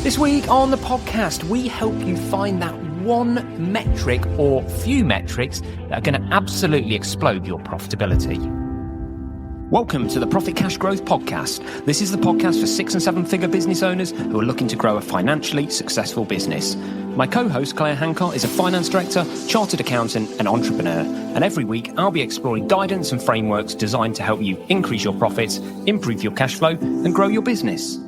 This week on the podcast, we help you find that one metric or few metrics that are going to absolutely explode your profitability. Welcome to the Profit Cash Growth Podcast. This is the podcast for 6 and 7 figure business owners who are looking to grow a financially successful business. My co-host, Claire Hancott, is a finance director, chartered accountant and entrepreneur. And every week, I'll be exploring guidance and frameworks designed to help you increase your profits, improve your cash flow and grow your business.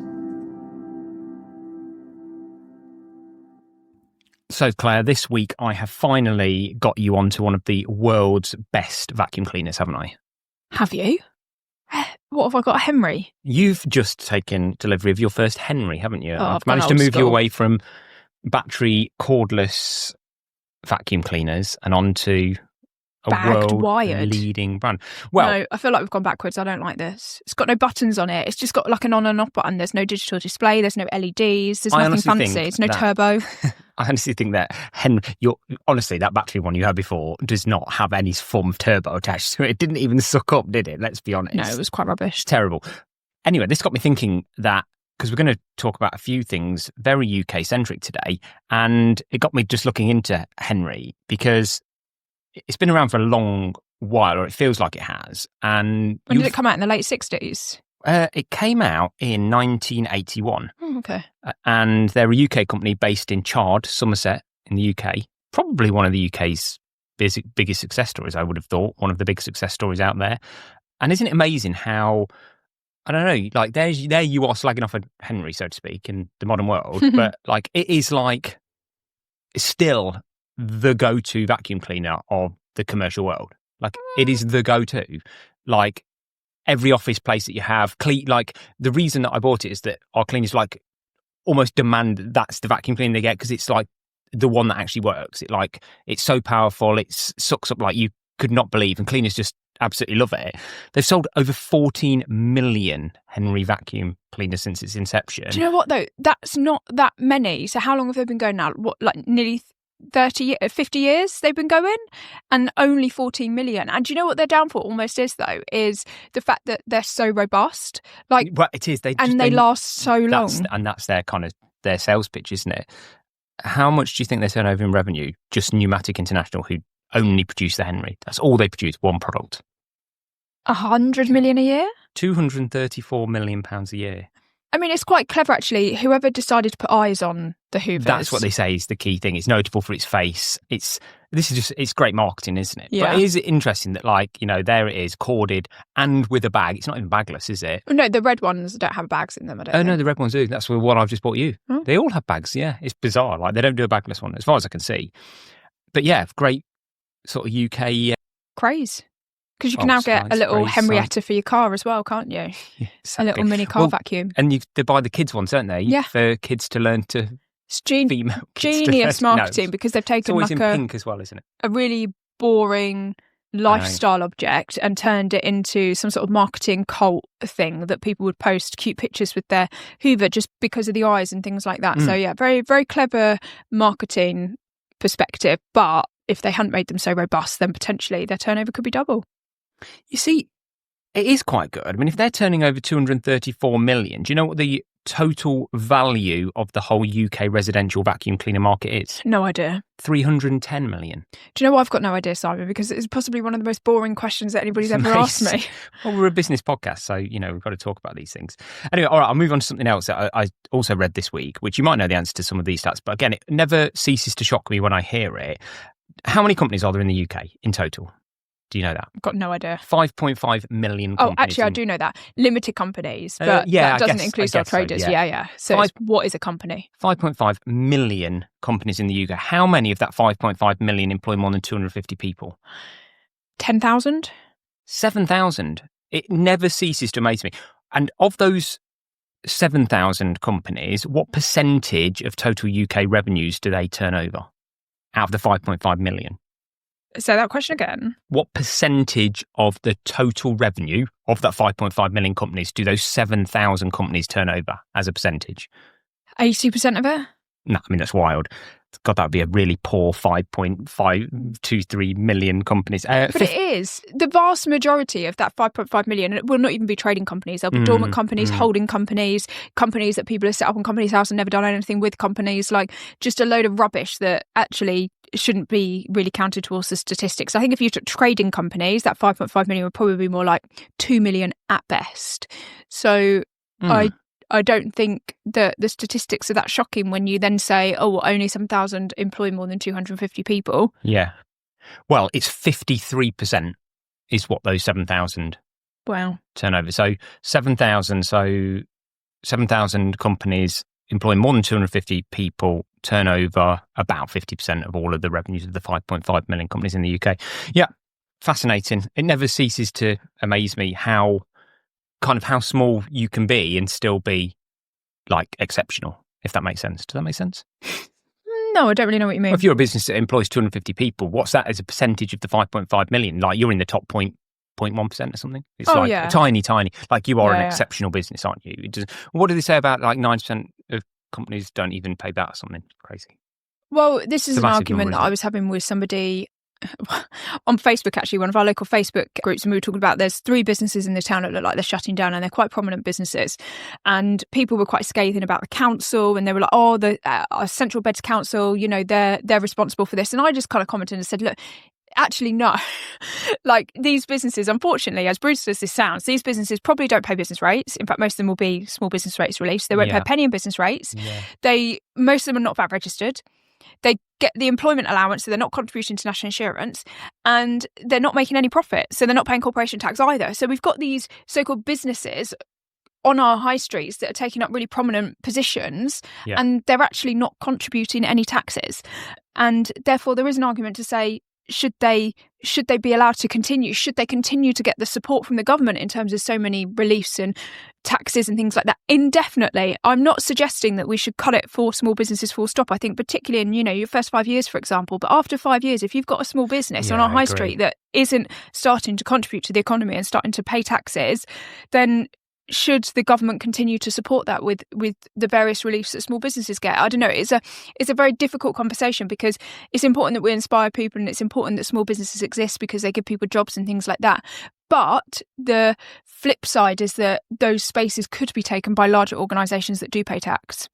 So, Claire, this week I have finally got you onto one of the world's best vacuum cleaners, haven't I? Have you? What have I got, a Henry? You've just taken delivery of your first Henry, haven't you? Oh, I've managed to move you away from battery cordless vacuum cleaners and onto a world-leading brand. Well, no, I feel like we've gone backwards. I don't like this. It's got no buttons on it. It's just got like an on and off button. There's no digital display. There's no LEDs. There's nothing fancy. It's no turbo. I honestly think that honestly, that battery one you had before does not have any form of turbo attached to it. It didn't even suck up, did it? Let's be honest. No, it was quite rubbish. It's terrible. Anyway, this got me thinking that, because we're going to talk about a few things very UK-centric today, and it got me just looking into Henry, because it's been around for a long while, or it feels like it has. And when did it come out? In the late 60s? It came out in 1981. Oh, okay. And they're a UK company based in Chard, Somerset, in the UK. Probably one of the UK's biggest success stories, I would have thought. One of the big success stories out there. And isn't it amazing how, I don't know, like there you are slagging off a Henry, so to speak, in the modern world. But like it is like, it's still the go-to vacuum cleaner of the commercial world. Like it is the go-to. Like every office place that you have, like the reason that I bought it is that our cleaners like almost demand that's the vacuum cleaner they get, because it's like the one that actually works. It's so powerful. It sucks up like you could not believe, and cleaners just absolutely love it. They've sold over 14 million Henry vacuum cleaners since its inception. Do you know what though? That's not that many. So how long have they been going now? What, like nearly 50 years they've been going, and only 14 million. And do you know what their downfall almost is though? Is the fact that they're so robust. Like, well, it is. They last so long. And that's their kind of their sales pitch, isn't it? How much do you think they turn over in revenue? Just Pneumatic International, who only produce the Henry. That's all they produce, one product. 100 million a year? £234 million a year. I mean, it's quite clever, actually. Whoever decided to put eyes on the Hoovers. That's what they say is the key thing. It's notable for its face. It's great marketing, isn't it? Yeah. But it is interesting that, like, you know, there it is, corded and with a bag. It's not even bagless, is it? No, the red ones don't have bags in them, I don't think. No, the red ones do. That's what I've just bought you. Oh. They all have bags, yeah. It's bizarre. Like, they don't do a bagless one, as far as I can see. But yeah, great sort of UK... craze. Because you can now get a little Henrietta for your car as well, can't you? Yeah, exactly. A little mini car vacuum. And they buy the kids ones, don't they? Yeah. For kids to learn to... It's genius marketing, because they've taken it's always in pink as well, isn't it? A really boring lifestyle object and turned it into some sort of marketing cult thing that people would post cute pictures with their Hoover just because of the eyes and things like that. So yeah, very, very clever marketing perspective. But if they hadn't made them so robust, then potentially their turnover could be double. You see, it is quite good. I mean, if they're turning over 234 million, do you know what the total value of the whole UK residential vacuum cleaner market is? No idea. 310 million. Do you know what? I've got no idea, Simon, because it's possibly one of the most boring questions that anybody's ever asked me. Well, we're a business podcast, so, you know, we've got to talk about these things. Anyway, all right, I'll move on to something else that I also read this week, which you might know the answer to some of these stats, but again, it never ceases to shock me when I hear it. How many companies are there in the UK in total? Do you know that? I've got no idea. 5.5 million companies. Oh, actually, I do know that. Limited companies, but that doesn't include sole traders. So, yeah. So what is a company? 5.5 million companies in the UK. How many of that 5.5 million employ more than 250 people? 10,000? 7,000. It never ceases to amaze me. And of those 7,000 companies, what percentage of total UK revenues do they turn over out of the 5.5 million? Say that question again. What percentage of the total revenue of that 5.5 million companies do those 7,000 companies turn over as a percentage? 80% of it? No, I mean, that's wild. God, that would be a really poor 5.523 million companies. But it is. The vast majority of that 5.5 million, and it will not even be trading companies. There'll be dormant companies, holding companies, companies that people have set up on Companies House and never done anything with companies, like just a load of rubbish that actually shouldn't be really counted towards the statistics. I think if you took trading companies, that 5.5 million would probably be more like 2 million at best. So I don't think that the statistics are that shocking when you then say, oh, well, only 7,000 employ more than 250 people. Yeah. Well, it's 53% is what those 7,000 turnover. So 7,000 companies employ more than 250 people, turnover about 50% of all of the revenues of the 5.5 million companies in the UK. Yeah, fascinating. It never ceases to amaze me how small you can be and still be like exceptional, if that makes sense. Does that make sense? No, I don't really know what you mean. Well, if you're a business that employs 250 people, what's that as a percentage of the 5.5 million? Like you're in the top 0.1% or something. It's tiny. Like you are an exceptional business, aren't you? What do they say about like 9% of companies don't even pay that or something crazy? Well, this is an argument that I was having with somebody on Facebook, actually, one of our local Facebook groups, and we were talking about there's 3 businesses in the town that look like they're shutting down, and they're quite prominent businesses. And people were quite scathing about the council, and they were like, oh, the Central Beds Council, they're responsible for this. And I just kind of commented and said, look, actually, no. Like these businesses, unfortunately, as brutal as this sounds, these businesses probably don't pay business rates. In fact, most of them will be small business rates relief. So they won't pay a penny in business rates. Yeah. Most of them are not VAT registered. They get the employment allowance, so they're not contributing to national insurance, and they're not making any profit, so they're not paying corporation tax either. So we've got these so-called businesses on our high streets that are taking up really prominent positions, and they're actually not contributing any taxes. And therefore, there is an argument to say, should they be allowed to continue? Should they continue to get the support from the government in terms of so many reliefs and taxes and things like that indefinitely? I'm not suggesting that we should cut it for small businesses full stop. I think particularly in, your first 5 years, for example, but after 5 years, if you've got a small business on our high street that isn't starting to contribute to the economy and starting to pay taxes, then should the government continue to support that with the various reliefs that small businesses get? I don't know. It's a very difficult conversation because it's important that we inspire people, and it's important that small businesses exist because they give people jobs and things like that. But the flip side is that those spaces could be taken by larger organisations that do pay tax.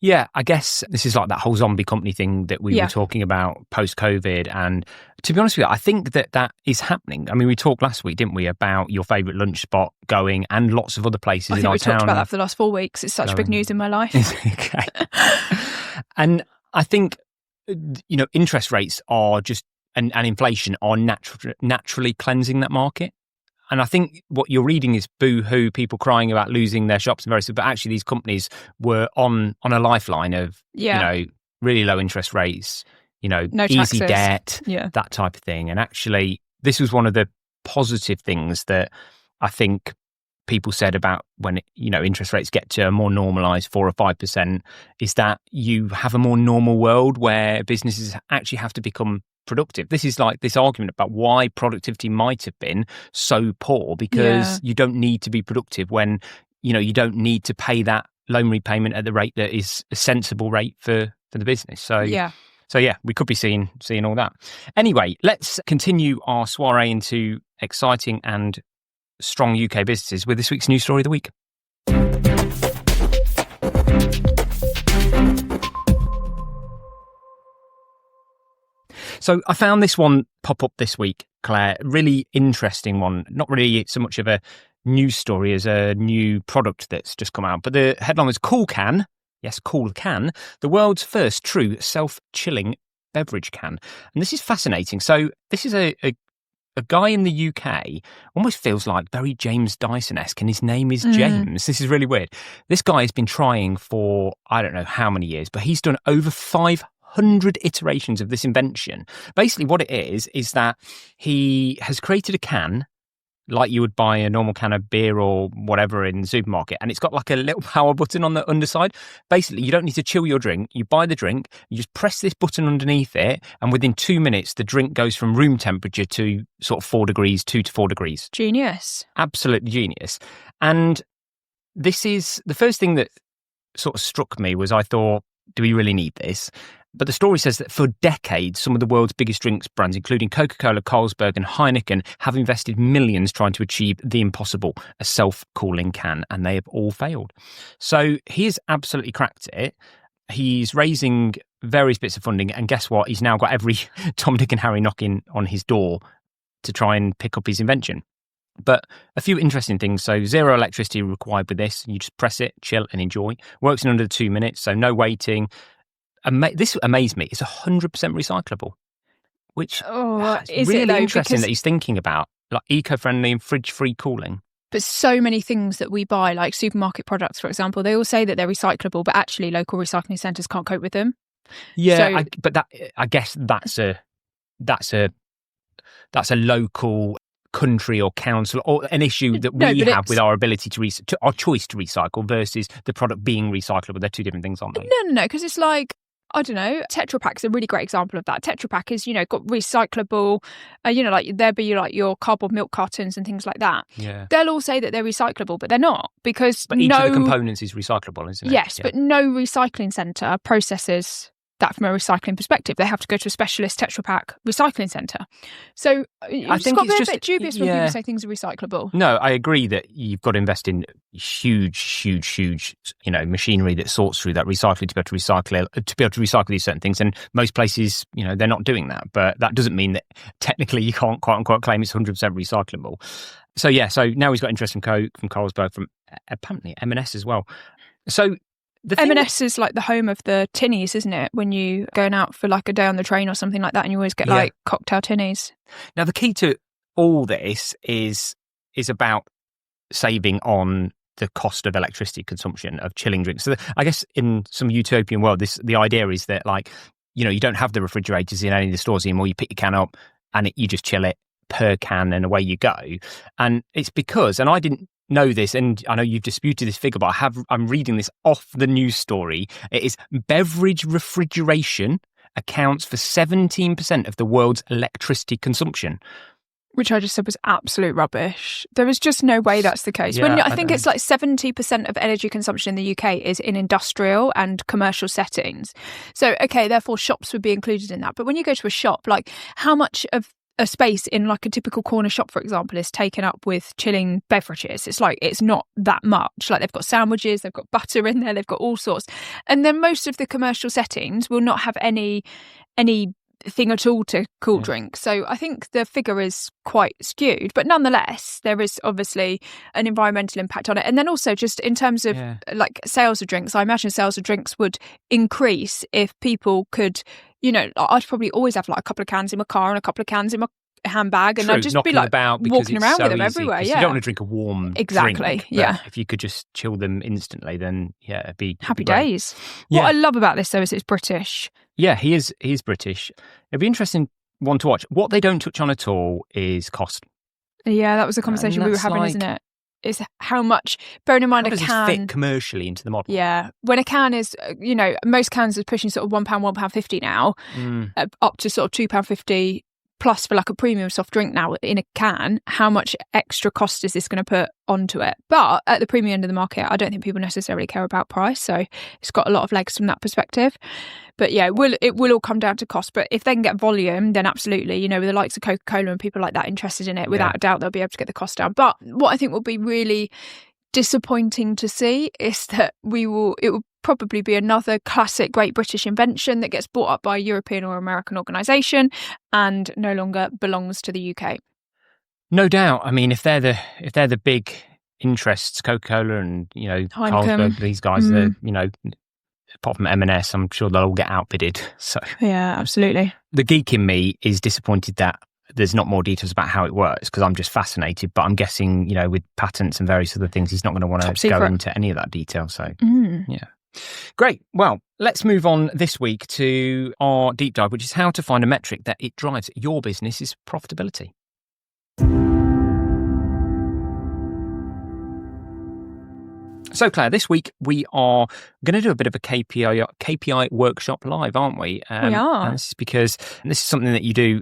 Yeah, I guess this is like that whole zombie company thing that we were talking about post-COVID. And to be honest with you, I think that is happening. I mean, we talked last week, didn't we, about your favourite lunch spot going and lots of other places in our town. I think we talked about that for the last 4 weeks. It's such big news in my life. Okay. And I think, interest rates are just, and inflation are naturally cleansing that market. And I think what you're reading is boo-hoo, people crying about losing their shops and various, but actually these companies were on a lifeline of, really low interest rates, no easy taxes. Debt, that type of thing. And actually, this was one of the positive things that I think people said about when, interest rates get to a more normalized 4 or 5%, is that you have a more normal world where businesses actually have to become productive. This is like this argument about why productivity might have been so poor, because you don't need to be productive when, you don't need to pay that loan repayment at the rate that is a sensible rate for the business. So we could be seeing all that. Anyway, let's continue our soiree into exciting and strong UK businesses with this week's news story of the week. So I found this one pop up this week, Claire. Really interesting one. Not really so much of a news story as a new product that's just come out. But the headline was Cool Can. Yes, Cool Can. The world's first true self-chilling beverage can. And this is fascinating. So this is a guy in the UK, almost feels like very James Dyson-esque, and his name is James. This is really weird. This guy has been trying for, I don't know how many years, but he's done over 500 iterations of this invention. Basically what it is that he has created a can like you would buy a normal can of beer or whatever in the supermarket, and it's got like a little power button on the underside. Basically, you don't need to chill your drink. You buy the drink, you just press this button underneath it, and within 2 minutes, the drink goes from room temperature to sort of 4 degrees, 2 to 4 degrees. Genius. Absolutely genius. And this is the first thing that sort of struck me was I thought, do we really need this? But the story says that for decades, some of the world's biggest drinks brands, including Coca-Cola, Carlsberg and Heineken, have invested millions trying to achieve the impossible, a self-cooling can, and they have all failed. So he has absolutely cracked it. He's raising various bits of funding, and guess what? He's now got every Tom, Dick and Harry knocking on his door to try and pick up his invention. But a few interesting things. So zero electricity required with this. You just press it, chill and enjoy. Works in under 2 minutes, so no waiting. This amazed me. It's 100% recyclable, which is really interesting that he's thinking about, like eco-friendly and fridge-free cooling. But so many things that we buy, like supermarket products, for example, they all say that they're recyclable, but actually local recycling centres can't cope with them. Yeah, I guess that's a local country or council or an issue that we have with our ability to our choice to recycle versus the product being recyclable. They're two different things, aren't they? No, because it's like, I don't know, Tetra Pak's a really great example of that. Tetra Pak is, got recyclable, like there'd be like your cardboard milk cartons and things like that. Yeah. They'll all say that they're recyclable, but they're not, because each of the components is recyclable, isn't it? Yes, but no recycling centre processes that from a recycling perspective. They have to go to a specialist Tetra Pak recycling centre. So I think it's just a bit dubious when people say things are recyclable. No, I agree that you've got to invest in huge, machinery that sorts through that recycling to be able to recycle these certain things. And most places, they're not doing that. But that doesn't mean that technically you can't quote unquote claim it's 100% recyclable. So now he's got interest from Coke, from Carlsberg, from apparently M&S as well. So M&S is like the home of the tinnies, isn't it? When you going out for like a day on the train or something like that, and you always get like cocktail tinnies. Now, the key to all this is about saving on the cost of electricity consumption of chilling drinks. So I guess in some utopian world, the idea is that you don't have the refrigerators in any of the stores anymore. You pick your can up and you just chill it per can and away you go. And it's because, and I didn't know this, and I know you've disputed this figure, but I'm reading this off the news story. It is beverage refrigeration accounts for 17% of the world's electricity consumption. Which I just said was absolute rubbish. There is just no way that's the case. Yeah, I think it's like 70% of energy consumption in the UK is in industrial and commercial settings. So, therefore shops would be included in that. But when you go to a shop, like how much of a space in like a typical corner shop, for example, is taken up with chilling beverages? It's not that much. Like they've got sandwiches, they've got butter in there, they've got all sorts. And then most of the commercial settings will not have any thing at all to cool drinks. So I think the figure is quite skewed, but nonetheless there is obviously an environmental impact on it. And then also just in terms of like sales of drinks, I imagine sales of drinks would increase if people could, I'd probably always have like a couple of cans in my car and a couple of cans in my handbag, and I'd just be like walking around with them everywhere. You don't want to drink a warm drink, yeah. If you could just chill them instantly, then it'd be happy days. What I love about this though is it's British. Yeah, he is British. It'd be interesting one to watch. What they don't touch on at all is cost. Yeah, that was a conversation we were having, isn't it? Is how much, bearing in mind how does a can this fit commercially into the model? Yeah, when a can is, most cans are pushing sort of £1, £1.50 now, up to sort of £2.50 plus for like a premium soft drink now in a can. How much extra cost is this going to put onto it? But at the premium end of the market, I don't think people necessarily care about price, so it's got a lot of legs from that perspective. But yeah, it will all come down to cost. But if they can get volume, then absolutely, with the likes of Coca-Cola and people like that interested in it, without a doubt, they'll be able to get the cost down. But what I think will be really disappointing to see is that it will probably be another classic great British invention that gets bought up by a European or American organisation and no longer belongs to the UK. No doubt. I mean, if they're the big interests, Coca-Cola and Carlsberg, these guys, apart from M&S, I'm sure they'll all get outbidded. So yeah, absolutely. The geek in me is disappointed that there's not more details about how it works, because I'm just fascinated. But I'm guessing, with patents and various other things, he's not going to want to go into any of that detail. So yeah. Great. Well, let's move on this week to our deep dive, which is how to find a metric that it drives your business's profitability. So, Claire, this week we are going to do a bit of a KPI workshop live, aren't we? We are. And this is because this is something that you do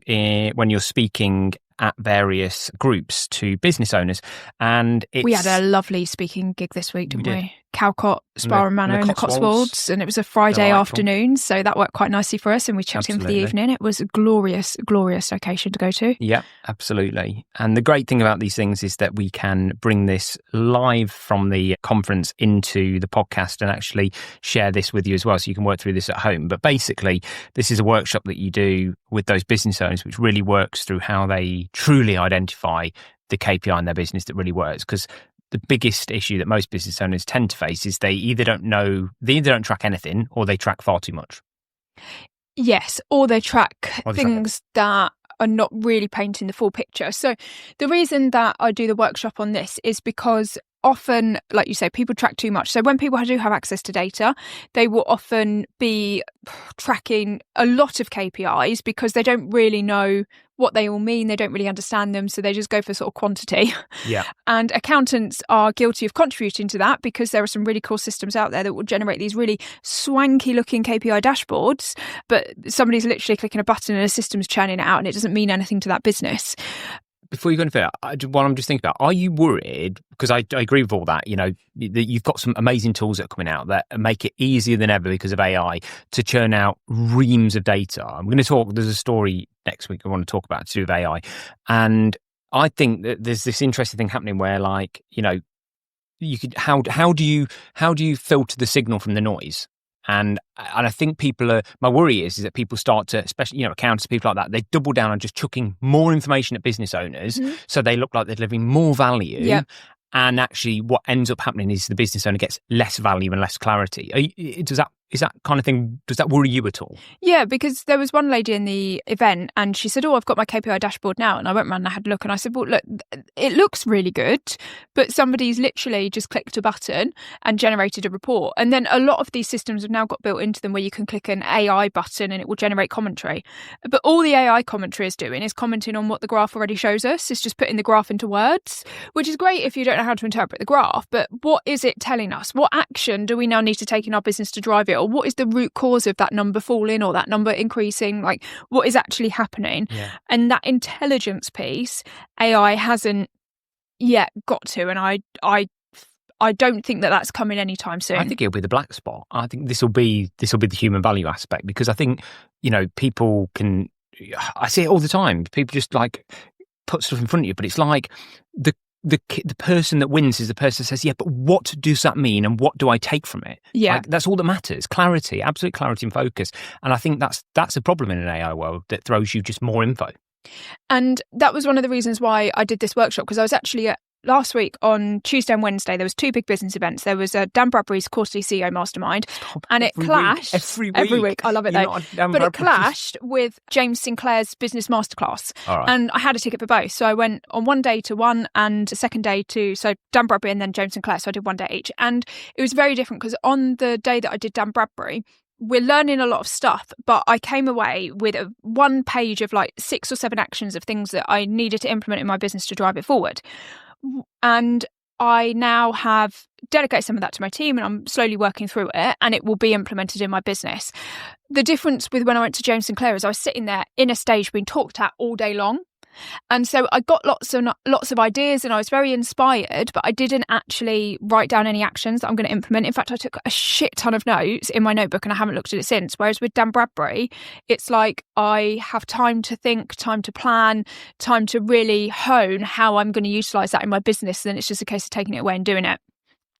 when you're speaking at various groups to business owners. And we had a lovely speaking gig this week, didn't we? Calcott Spa and Manor in the Cotswolds, and it was a Friday afternoon, so that worked quite nicely for us, and we checked in for the evening. It was a glorious location to go to. Yeah, absolutely. And the great thing about these things is that we can bring this live from the conference into the podcast and actually share this with you as well, so you can work through this at home. But basically, this is a workshop that you do with those business owners, which really works through how they truly identify the KPI in their business that really works. Because the biggest issue that most business owners tend to face is they either don't track anything, or they track far too much. Yes, or they track things that are not really painting the full picture. So the reason that I do the workshop on this is because often, like you say, people track too much. So when people do have access to data, they will often be tracking a lot of KPIs because they don't really know what they all mean. They don't really understand them. So they just go for sort of quantity. Yeah. And accountants are guilty of contributing to that because there are some really cool systems out there that will generate these really swanky looking KPI dashboards, but somebody's literally clicking a button and a system's churning it out and it doesn't mean anything to that business. Before you go into that, what I'm just thinking about, are you worried, because I agree with all that, that you've got some amazing tools that are coming out that make it easier than ever because of AI to churn out reams of data. I'm going to talk, there's a story next week I want to talk about to do with AI. And I think that there's this interesting thing happening where you could, how do you filter the signal from the noise? And I think my worry is that people start to, especially, accountants, people like that, they double down on just chucking more information at business owners. Mm-hmm. So they look like they're delivering more value. Yep. And actually what ends up happening is the business owner gets less value and less clarity. Is that kind of thing, does that worry you at all? Yeah, because there was one lady in the event and she said, I've got my KPI dashboard now. And I went around and I had a look and I said, well, look, it looks really good, but somebody's literally just clicked a button and generated a report. And then a lot of these systems have now got built into them where you can click an AI button and it will generate commentary. But all the AI commentary is doing is commenting on what the graph already shows us. It's just putting the graph into words, which is great if you don't know how to interpret the graph. But what is it telling us? What action do we now need to take in our business to drive it? Or what is the root cause of that number falling or that number increasing? Like, what is actually happening? Yeah. And that intelligence piece, AI hasn't yet got to, and I don't think that that's coming anytime soon. I think it'll be the black spot. I think this will be the human value aspect, because I think people can. I see it all the time. People just put stuff in front of you, but it's like the person that wins is the person that says, yeah, but what does that mean and what do I take from it? Yeah. That's all that matters. Clarity, absolute clarity and focus. And I think that's a problem in an AI world that throws you just more info. And that was one of the reasons why I did this workshop, because I was actually last week on Tuesday and Wednesday, there was two big business events. There was Dan Bradbury's quarterly CEO Mastermind, and it clashed every week. I love it though, but it clashed with James Sinclair's Business Masterclass, right. And I had a ticket for both. So I went on one day to one and a second day to Dan Bradbury and then James Sinclair. So I did one day each, and it was very different because on the day that I did Dan Bradbury, we're learning a lot of stuff, but I came away with one page of 6 or 7 actions of things that I needed to implement in my business to drive it forward. And I now have delegated some of that to my team and I'm slowly working through it and it will be implemented in my business. The difference with when I went to James Sinclair is I was sitting there in a stage being talked at all day long. And so I got lots of ideas and I was very inspired, but I didn't actually write down any actions that I'm going to implement. In fact, I took a shit ton of notes in my notebook and I haven't looked at it since. Whereas with Dan Bradbury, it's like I have time to think, time to plan, time to really hone how I'm going to utilise that in my business. Then it's just a case of taking it away and doing it.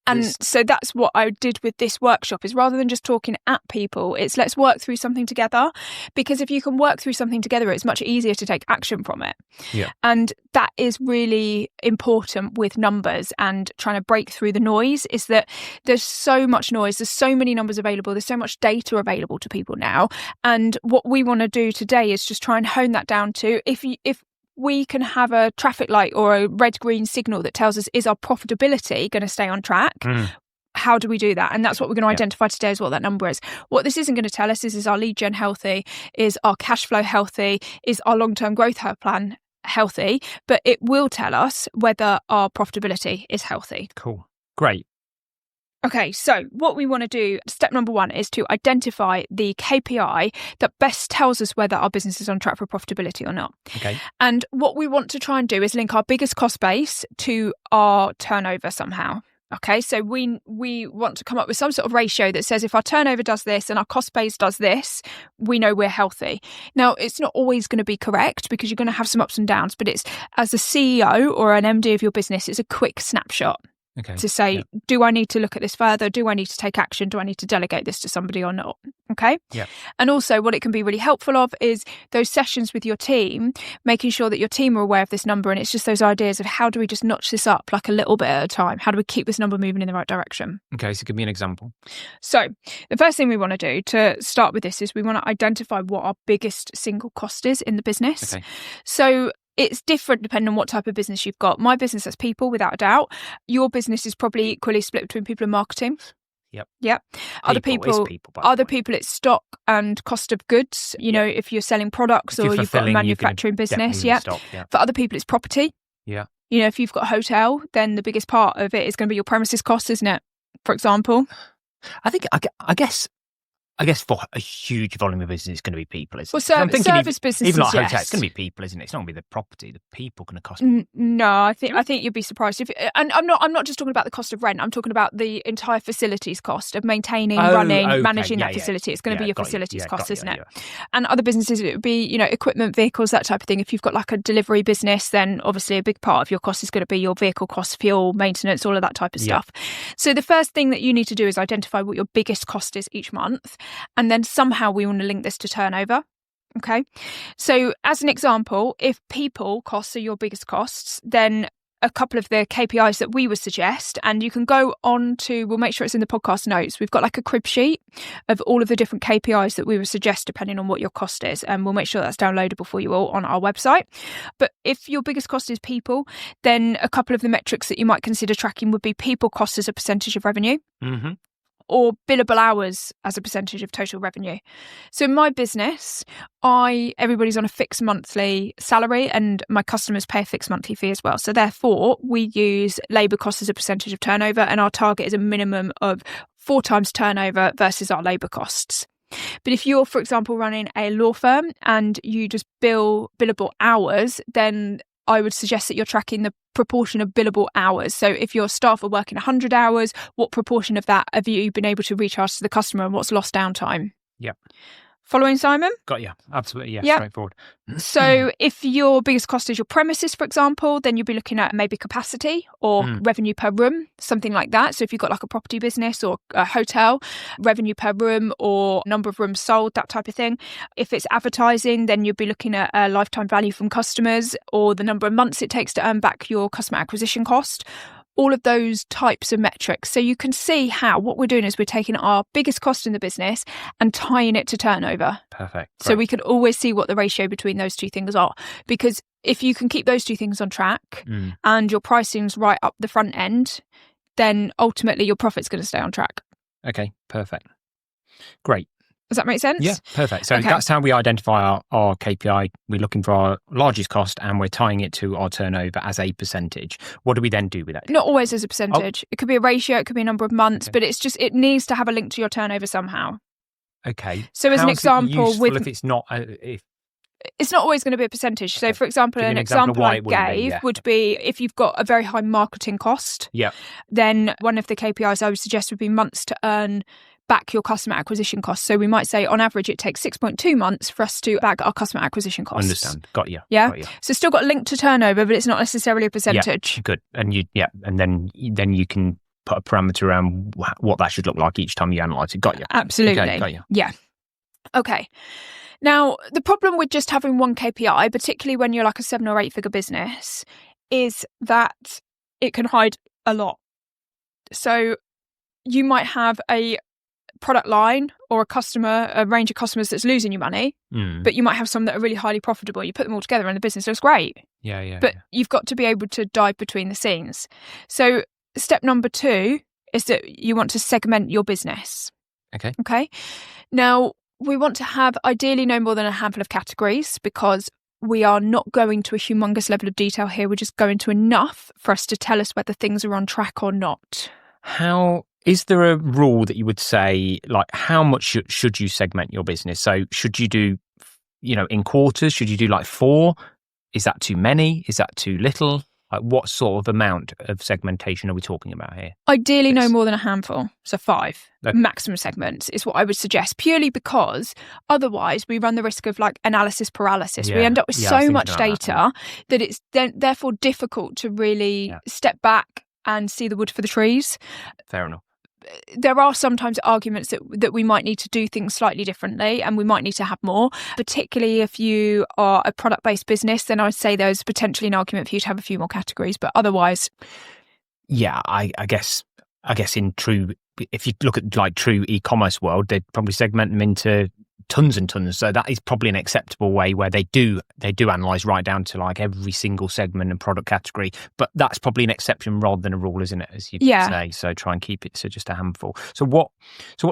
And so that's what I did with this workshop, is rather than just talking at people, it's let's work through something together. Because if you can work through something together, it's much easier to take action from it. Yeah. And that is really important with numbers and trying to break through the noise, is that there's so much noise, there's so many numbers available, there's so much data available to people now. And what we want to do today is just try and hone that down to if we can have a traffic light or a red-green signal that tells us, is our profitability going to stay on track? How do we do that? And that's what we're going to identify today, is what that number is. What this isn't going to tell us is our lead gen healthy? Is our cash flow healthy? Is our long-term growth plan healthy? But it will tell us whether our profitability is healthy. Cool. Great. Okay, so what we want to do, step number 1, is to identify the KPI that best tells us whether our business is on track for profitability or not. Okay. And what we want to try and do is link our biggest cost base to our turnover somehow. Okay, so we want to come up with some sort of ratio that says if our turnover does this and our cost base does this, we know we're healthy. Now, it's not always going to be correct because you're going to have some ups and downs, but it's, as a CEO or an MD of your business, it's a quick snapshot to say, do I need to look at this further? Do I need to take action? Do I need to delegate this to somebody or not? Okay. Yeah. And also what it can be really helpful of is those sessions with your team, making sure that your team are aware of this number. And it's just those ideas of how do we just notch this up like a little bit at a time? How do we keep this number moving in the right direction? Okay. So give me an example. So the first thing we want to do to start with this is we want to identify what our biggest single cost is in the business. Okay. So it's different depending on what type of business you've got. My business has people, without a doubt. Your business is probably equally split between people and marketing. Yep. Other people, it's stock and cost of goods. You know, if you're selling products or you've got a manufacturing business. Stock, For other people, it's property. Yeah. You know, if you've got a hotel, then the biggest part of it is going to be your premises cost, isn't it? For example. I guess for a huge volume of business, it's going to be people, isn't it? Well, service businesses, even like yes. hotel, it's going to be people, isn't it? It's not going to be the property. The people going to cost. No, I think you'd be surprised if. And I'm not just talking about the cost of rent. I'm talking about the entire facilities cost of maintaining, running, managing that facility. It's going to be your facilities cost, isn't it? Yeah. And other businesses, it would be, you know, equipment, vehicles, that type of thing. If you've got like a delivery business, then obviously a big part of your cost is going to be your vehicle costs, fuel, maintenance, all of that type of stuff. So the first thing that you need to do is identify what your biggest cost is each month, and then somehow we want to link this to turnover. Okay. So as an example, if people costs are your biggest costs, then a couple of the KPIs that we would suggest, and you can go on to, we'll make sure it's in the podcast notes. We've got like a crib sheet of all of the different KPIs that we would suggest depending on what your cost is. And we'll make sure that's downloadable for you all on our website. But if your biggest cost is people, then a couple of the metrics that you might consider tracking would be people cost as a percentage of revenue. Mm-hmm. Or billable hours as a percentage of total revenue. So in my business, everybody's on a fixed monthly salary and my customers pay a fixed monthly fee as well. So therefore, we use labour costs as a percentage of turnover, and our target is a minimum of 4 times turnover versus our labour costs. But if you're, for example, running a law firm and you just bill billable hours, then I would suggest that you're tracking the proportion of billable hours. So if your staff are working 100 hours, what proportion of that have you been able to recharge to the customer, and what's lost downtime? Yep. Following, Simon? Got you. Absolutely. Yeah. Yep. Straightforward. So if your biggest cost is your premises, for example, then you'll be looking at maybe capacity or revenue per room, something like that. So if you've got like a property business or a hotel, revenue per room or number of rooms sold, that type of thing. If it's advertising, then you'll be looking at a lifetime value from customers or the number of months it takes to earn back your customer acquisition cost. All of those types of metrics. So you can see how what we're doing is we're taking our biggest cost in the business and tying it to turnover. Perfect. Great. So we can always see what the ratio between those two things are. Because if you can keep those two things on track and your pricing's right up the front end, then ultimately your profit's going to stay on track. Okay, perfect. Great. Does that make sense? Yeah, perfect. So that's how we identify our KPI. We're looking for our largest cost and we're tying it to our turnover as a percentage. What do we then do with that? Not always as a percentage. It could be a ratio, it could be a number of months, but it's just, it needs to have a link to your turnover somehow. Okay. So as an example, if it's not, it's not always going to be a percentage. So for example, an example I gave would be if you've got a very high marketing cost, then one of the KPIs I would suggest would be months to earn back your customer acquisition costs. So we might say on average it takes 6.2 months for us to back our customer acquisition costs. Understand. Got you. Yeah. Got you. So it's still got a link to turnover, but it's not necessarily a percentage. Yeah, good. And then you can put a parameter around what that should look like each time you analyse it. Got you. Absolutely. Okay, got you. Yeah. Okay. Now, the problem with just having one KPI, particularly when you're like a 7 or 8 figure business, is that it can hide a lot. So you might have a product line or a range of customers that's losing you money, but you might have some that are really highly profitable. You put them all together and the business looks great. But you've got to be able to dive between the scenes. So step number 2 is that you want to segment your business. Okay. Now, we want to have ideally no more than a handful of categories because we are not going to a humongous level of detail here. We're just going to enough for us to tell us whether things are on track or not. Is there a rule that you would say, like, how much should you segment your business? So should you do, in quarters? Should you do like 4? Is that too many? Is that too little? Like, what sort of amount of segmentation are we talking about here? Ideally, no more than a handful. So 5 Okay. maximum segments is what I would suggest, purely because otherwise we run the risk of like analysis paralysis. We end up with so much data that it's therefore difficult to really step back and see the wood for the trees. Fair enough. There are sometimes arguments that we might need to do things slightly differently and we might need to have more, particularly if you are a product-based business, then I'd say there's potentially an argument for you to have a few more categories, but otherwise... Yeah, I guess in true, if you look at like true e-commerce world, they'd probably segment them into tons and tons. So that is probably an acceptable way where they do analyze right down to like every single segment and product category. But that's probably an exception rather than a rule, isn't it? As you say. So try and keep it to just a handful. So what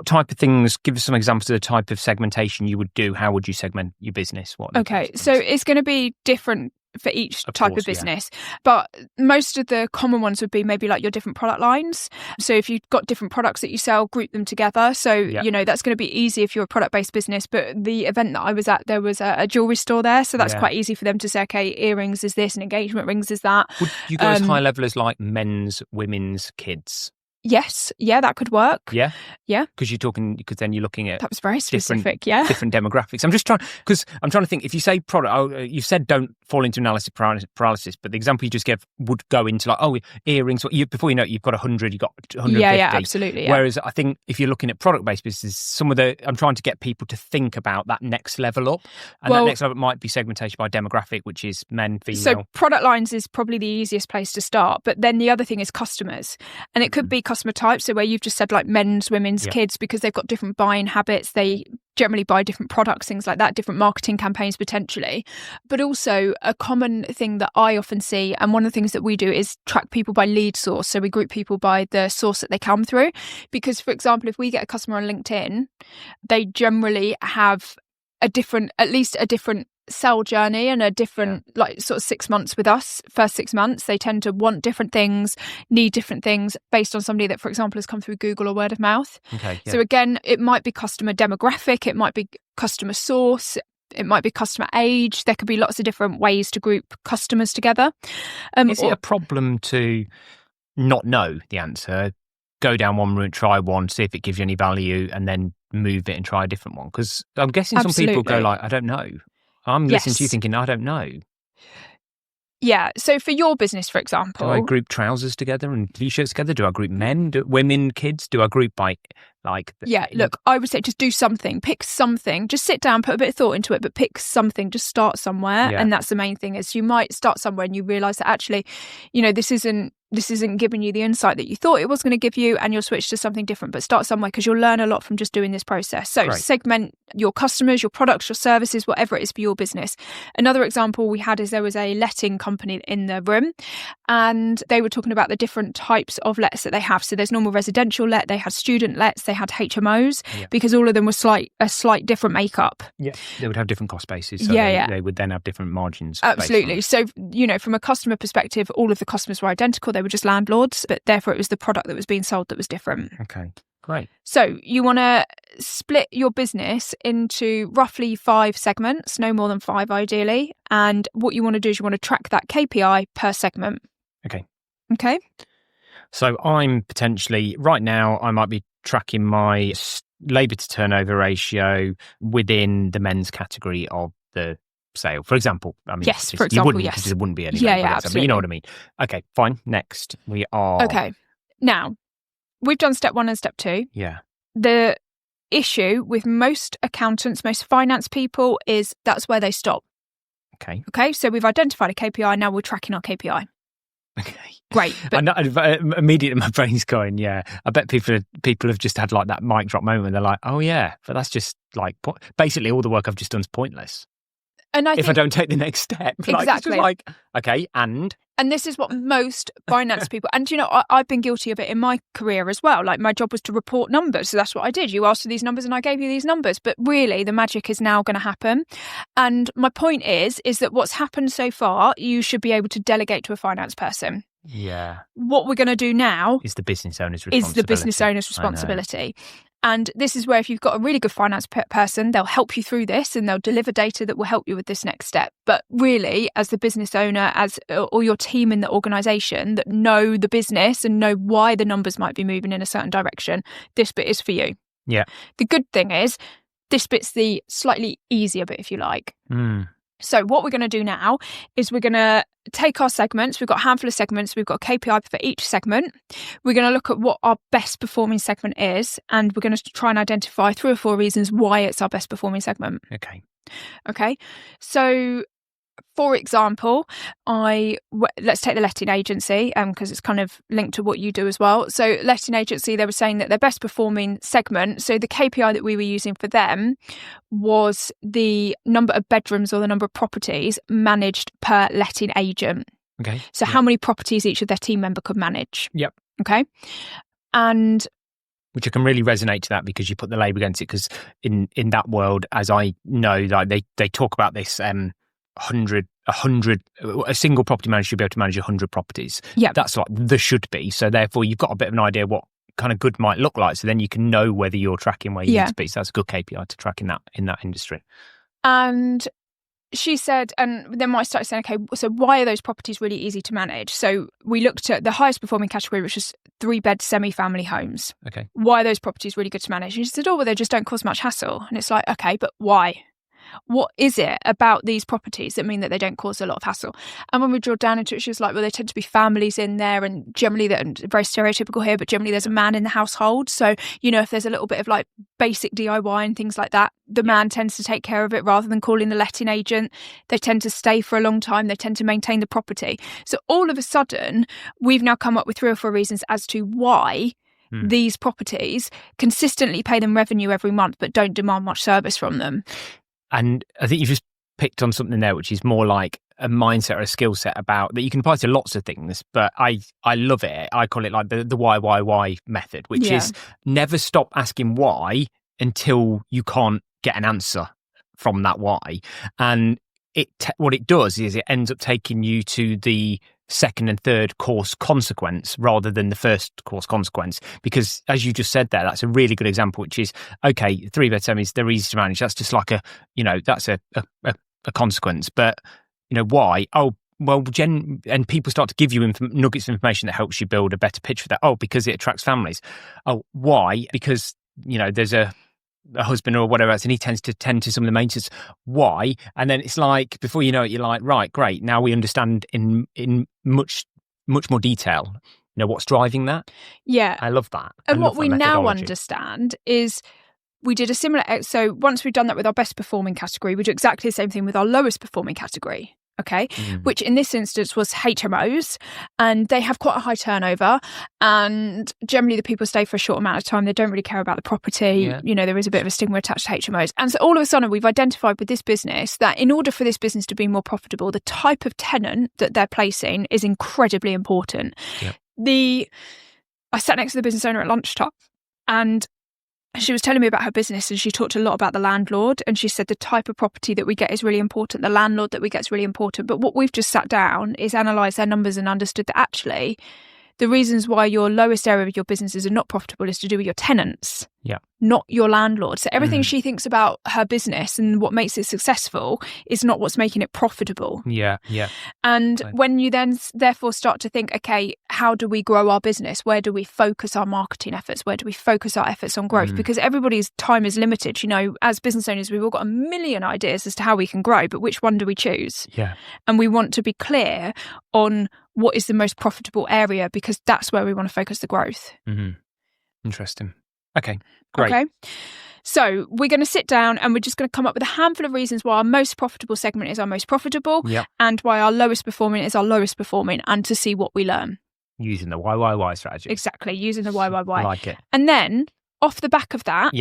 type of things? Give us some examples of the type of segmentation you would do. How would you segment your business? Okay, so it's going to be different for each type of business, but most of the common ones would be maybe like your different product lines. So if you've got different products that you sell, group them together. So you know that's going to be easy if you're a product-based business. But the event that I was at, there was a jewelry store there, so that's quite easy for them to say, okay, earrings is this and engagement rings is that. Would you go as high level as like men's, women's, kids? Yes, that could work. Yeah. Because then you're looking at that was very specific. Different demographics. I'm trying to think. If you say product, you said don't fall into analysis paralysis, but the example you just gave would go into like earrings. Before you know it, you've got 100, you've got 150. Yeah, absolutely. Yeah. Whereas I think if you're looking at product-based businesses, I'm trying to get people to think about that next level up, and that next level might be segmentation by demographic, which is men, female. So product lines is probably the easiest place to start, but then the other thing is customers, and it could be customer types, so where you've just said like men's, women's, kids, because they've got different buying habits, they generally buy different products, things like that, different marketing campaigns potentially. But also a common thing that I often see, and one of the things that we do is track people by lead source. So we group people by the source that they come through, because for example, if we get a customer on LinkedIn, they generally have at least a different sell journey and a different like sort of 6 months with us. First 6 months they tend to want different things, need different things based on somebody that, for example, has come through Google or word of mouth. So again, it might be customer demographic, it might be customer source, it might be customer age. There could be lots of different ways to group customers together. Is it a problem to not know the answer, go down one route, try one, see if it gives you any value, and then move it and try a different one? Because I'm guessing some people go like, I don't know. I'm listening to you thinking, I don't know. Yeah. So for your business, for example... Do I group trousers together and T-shirts together? Do I group men, women, kids? Do I group by like... look, I would say just do something. Pick something. Just sit down, put a bit of thought into it, but pick something. Just start somewhere. And that's the main thing, is you might start somewhere and you realise that actually, this isn't giving you the insight that you thought it was going to give you, and you'll switch to something different. But start somewhere, because you'll learn a lot from just doing this process. So segment your customers, your products, your services, whatever it is for your business. Another example we had is there was a letting company in the room, and they were talking about the different types of lets that they have. So there's normal residential let, they had student lets, they had HMOs, because all of them were a slight different makeup. Yeah, they would have different cost bases. So they would then have different margins. Absolutely. So, from a customer perspective, all of the customers were identical. They were just landlords, but therefore it was the product that was being sold that was different. Okay, great. So you want to split your business into roughly 5 segments, no more than 5 ideally. And what you want to do is you want to track that KPI per segment. Okay. So I'm potentially, right now, I might be tracking my labour to turnover ratio within the men's category of the sale, for example. I mean, yes, for example, yes. It wouldn't be any. Absolutely. But you know what I mean. Okay, fine. Next, we are... Okay. Now, we've done step 1 and step 2. Yeah. The issue with most accountants, most finance people, is that's where they stop. Okay, so we've identified a KPI, now we're tracking our KPI. Okay. Great. But immediately my brain's going, I bet people have just had like that mic drop moment and they're like, oh yeah, but that's just like, basically all the work I've just done is pointless. And I think, if I don't take the next step. Exactly. Okay, and this is what most finance people, and I've been guilty of it in my career as well. Like, my job was to report numbers, so that's what I did. You asked for these numbers and I gave you these numbers, but really the magic is now going to happen. And my point is that what's happened so far, you should be able to delegate to a finance person. Yeah. What we're going to do now is the business owner's responsibility. And this is where if you've got a really good finance person, they'll help you through this and they'll deliver data that will help you with this next step. But really, as the business owner, or your team in the organisation that know the business and know why the numbers might be moving in a certain direction, this bit is for you. Yeah. The good thing is, this bit's the slightly easier bit, if you like. So what we're going to do now is we're going to take our segments. We've got a handful of segments. We've got a KPI for each segment. We're going to look at what our best performing segment is, and we're going to try and identify 3 or 4 reasons why it's our best performing segment. Okay. So, for example, let's take the letting agency, because it's kind of linked to what you do as well. So letting agency, they were saying that their best performing segment, so the KPI that we were using for them was the number of bedrooms or the number of properties managed per letting agent. Okay. So how many properties each of their team member could manage. Yep. Okay. And which I can really resonate to that, because you put the label against it, because in that world, as I know, like they talk about this 100, a single property manager should be able to manage 100 properties. Yeah, that's like the should be. So therefore, you've got a bit of an idea what kind of good might look like. So then you can know whether you're tracking where you need to be. So that's a good KPI to track in that industry. And she said, and then I started saying, okay, so why are those properties really easy to manage? So we looked at the highest performing category, which is 3-bed semi-family homes. Okay. Why are those properties really good to manage? And she said, well, they just don't cause much hassle. And it's like, okay, but why? What is it about these properties that mean that they don't cause a lot of hassle? And when we drilled down into it, she was like, well, they tend to be families in there, and generally they're very stereotypical here, but generally there's a man in the household. So, if there's a little bit of like basic DIY and things like that, the man tends to take care of it rather than calling the letting agent. They tend to stay for a long time. They tend to maintain the property. So all of a sudden, we've now come up with 3 or 4 reasons as to why these properties consistently pay them revenue every month, but don't demand much service from them. And I think you've just picked on something there, which is more like a mindset or a skill set about that you can apply to lots of things. But I love it. I call it like the why method, which is never stop asking why until you can't get an answer from that why. And what it does is it ends up taking you to the second and third course consequence rather than the first course consequence, because as you just said there, that's a really good example, which is, okay, 3-bed semis, they're easy to manage. That's just like that's a consequence. But why? Oh, well, and people start to give you nuggets of information that helps you build a better pitch for that. Oh, because it attracts families. Oh, why? Because there's a husband or whatever else, and he tends to tend to some of the maintenance. Why? And then it's like, before you know it, you're like, right, great, now we understand in much more detail what's driving that. I love that. And what we now understand is, we did a similar, so once we've done that with our best performing category, we do exactly the same thing with our lowest performing category. Okay, which in this instance was HMOs, and they have quite a high turnover, and generally the people stay for a short amount of time. They don't really care about the property. There is a bit of a stigma attached to HMOs. And so all of a sudden we've identified with this business that in order for this business to be more profitable, the type of tenant that they're placing is incredibly important. I sat next to the business owner at lunchtime, and she was telling me about her business, and she talked a lot about the landlord, and she said the type of property that we get is really important, the landlord that we get is really important. But what we've just sat down is analysed their numbers and understood that actually the reasons why your lowest area of your businesses are not profitable is to do with your tenants, not your landlord. So everything she thinks about her business and what makes it successful is not what's making it profitable. And when you then therefore start to think, okay, how do we grow our business? Where do we focus our marketing efforts? Where do we focus our efforts on growth? Because everybody's time is limited. As business owners, we've all got a million ideas as to how we can grow, but which one do we choose? And we want to be clear on what is the most profitable area, because that's where we want to focus the growth. Interesting. Okay, great. Okay. So we're going to sit down and we're just going to come up with a handful of reasons why our most profitable segment is our most profitable, and why our lowest performing is our lowest performing, and to see what we learn. Using the why strategy. Exactly, using the why. I like it. And then off the back of that,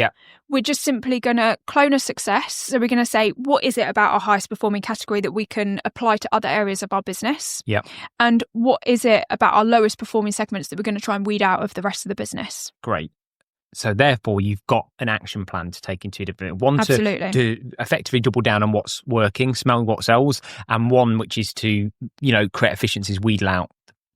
we're just simply going to clone a success. So we're going to say, what is it about our highest performing category that we can apply to other areas of our business? And what is it about our lowest performing segments that we're going to try and weed out of the rest of the business? Great. So therefore, you've got an action plan to take in 2 different. One to effectively double down on what's working, smell what sells, and one which is to create efficiencies, weed out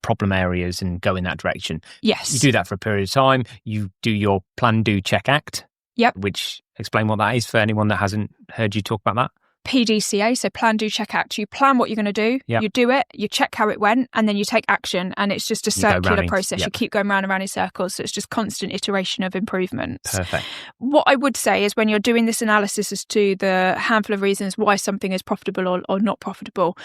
problem areas and go in that direction. Yes. You do that for a period of time. You do your plan, do, check, act. Yep. Which, explain what that is for anyone that hasn't heard you talk about that. PDCA, so plan, do, check, act. You plan what you're going to do, you do it, you check how it went, and then you take action. And it's just a circular process. You keep going round and round in circles. So it's just constant iteration of improvements. Perfect. What I would say is when you're doing this analysis as to the handful of reasons why something is profitable or not profitable,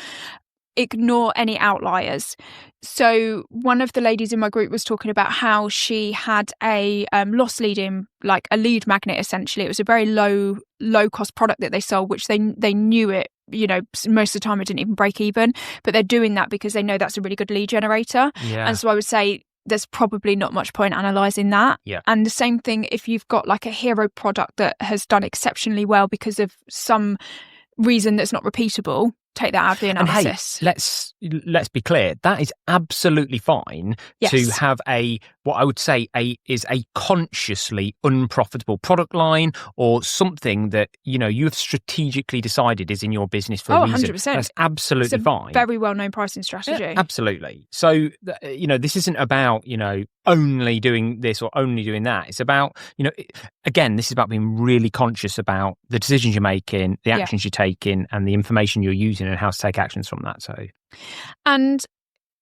ignore any outliers. So one of the ladies in my group was talking about how she had a loss leading, like a lead magnet, essentially. It was a very low cost product that they sold, which they knew it, most of the time it didn't even break even, but they're doing that because they know that's a really good lead generator. And so I would say there's probably not much point analysing that. And the same thing if you've got like a hero product that has done exceptionally well because of some reason that's not repeatable, take that out of the analysis. And hey, let's be clear. That is absolutely fine to have what I would say is a consciously unprofitable product line or something that you have strategically decided is in your business for a reason. 100%. That's absolutely it's a fine. Very well known pricing strategy. Yeah, absolutely. So this isn't about only doing this or only doing that. It's about again, this is about being really conscious about the decisions you're making, the actions you're taking, and the information you're using and how to take actions from that. So, and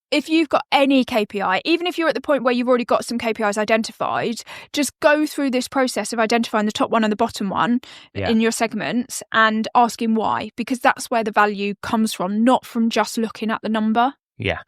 if you've got any KPI, even if you're at the point where you've already got some KPIs identified, just go through this process of identifying the top one and the bottom one in your segments and asking why, because that's where the value comes from, not from just looking at the number. Yeah.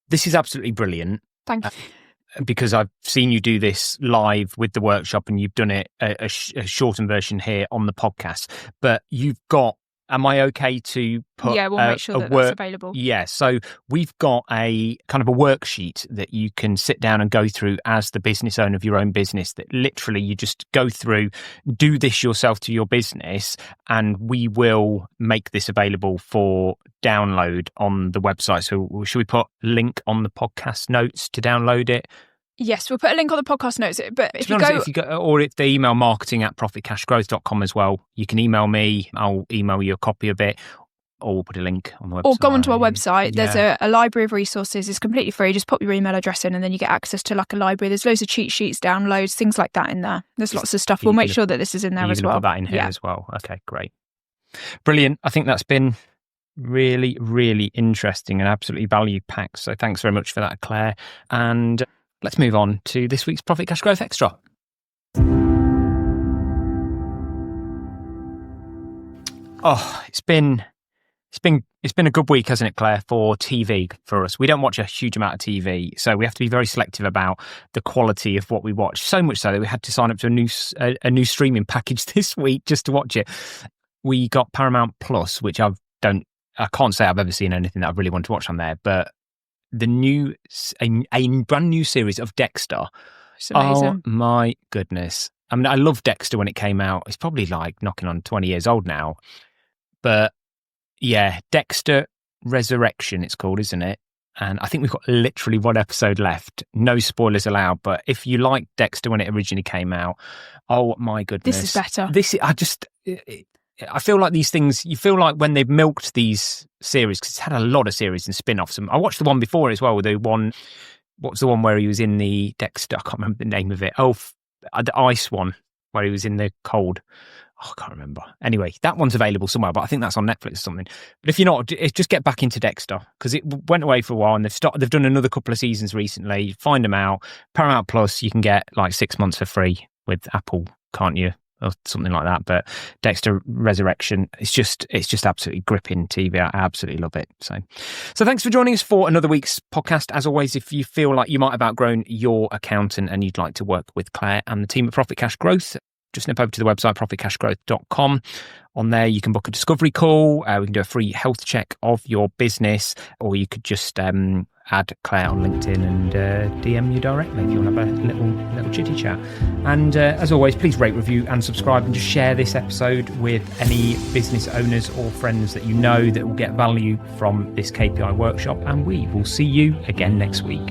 This is absolutely brilliant. Thank you. Because I've seen you do this live with the workshop and you've done it a shortened version here on the podcast, but you've got, am I okay to put we'll make sure that's available. Yeah, so we've got a kind of a worksheet that you can sit down and go through as the business owner of your own business, that literally you just go through, do this yourself to your business, and we will make this available for download on the website. So should we put a link on the podcast notes to download it? Yes, we'll put a link on the podcast notes. But if you go, or if they email marketing@profitcashgrowth.com as well, you can email me. I'll email you a copy of it, or we'll put a link on the website. Or go onto our website. There's a library of resources. It's completely free. Just pop your email address in, and then you get access to like a library. There's loads of cheat sheets, downloads, things like that in there. There's lots of stuff. We'll make sure that this is in there as well. Put that in here as well. Okay, great, brilliant. I think that's been really, really interesting and absolutely value packed. So thanks very much for that, Claire. And let's move on to this week's Profit Cash Growth Extra. Oh, it's been a good week, hasn't it, Claire, for TV for us. We don't watch a huge amount of TV, so we have to be very selective about the quality of what we watch. So much so that we had to sign up to a new streaming package this week just to watch it. We got Paramount Plus, which I can't say I've ever seen anything that I really want to watch on there, but a brand new series of Dexter. It's amazing. Oh my goodness. I mean, I loved Dexter when it came out. It's probably like knocking on 20 years old now. But yeah, Dexter Resurrection it's called, isn't it? And I think we've got literally one episode left. No spoilers allowed. But if you liked Dexter when it originally came out, oh my goodness. This is better. I feel like these things, you feel like when they've milked these series, because it's had a lot of series and spin-offs. I watched the one before as well, what was the one where he was in the Dexter? I can't remember the name of it. Oh, the ice one, where he was in the cold. Oh, I can't remember. Anyway, that one's available somewhere, but I think that's on Netflix or something. But if you're not, just get back into Dexter, because it went away for a while and they've done another couple of seasons recently. Find them out. Paramount Plus, you can get like 6 months for free with Apple, can't you? Or something like that. But Dexter Resurrection, it's just absolutely gripping TV. I absolutely love it. So thanks for joining us for another week's podcast. As always, if you feel like you might have outgrown your accountant and you'd like to work with Claire and the team at Profit Cash Growth, just nip over to the website profitcashgrowth.com. On there, you can book a discovery call. We can do a free health check of your business, or you could just add Claire on LinkedIn and DM you directly if you want to have a little chitty chat. And as always, please rate, review and subscribe, and just share this episode with any business owners or friends that you know that will get value from this KPI workshop. And we will see you again next week.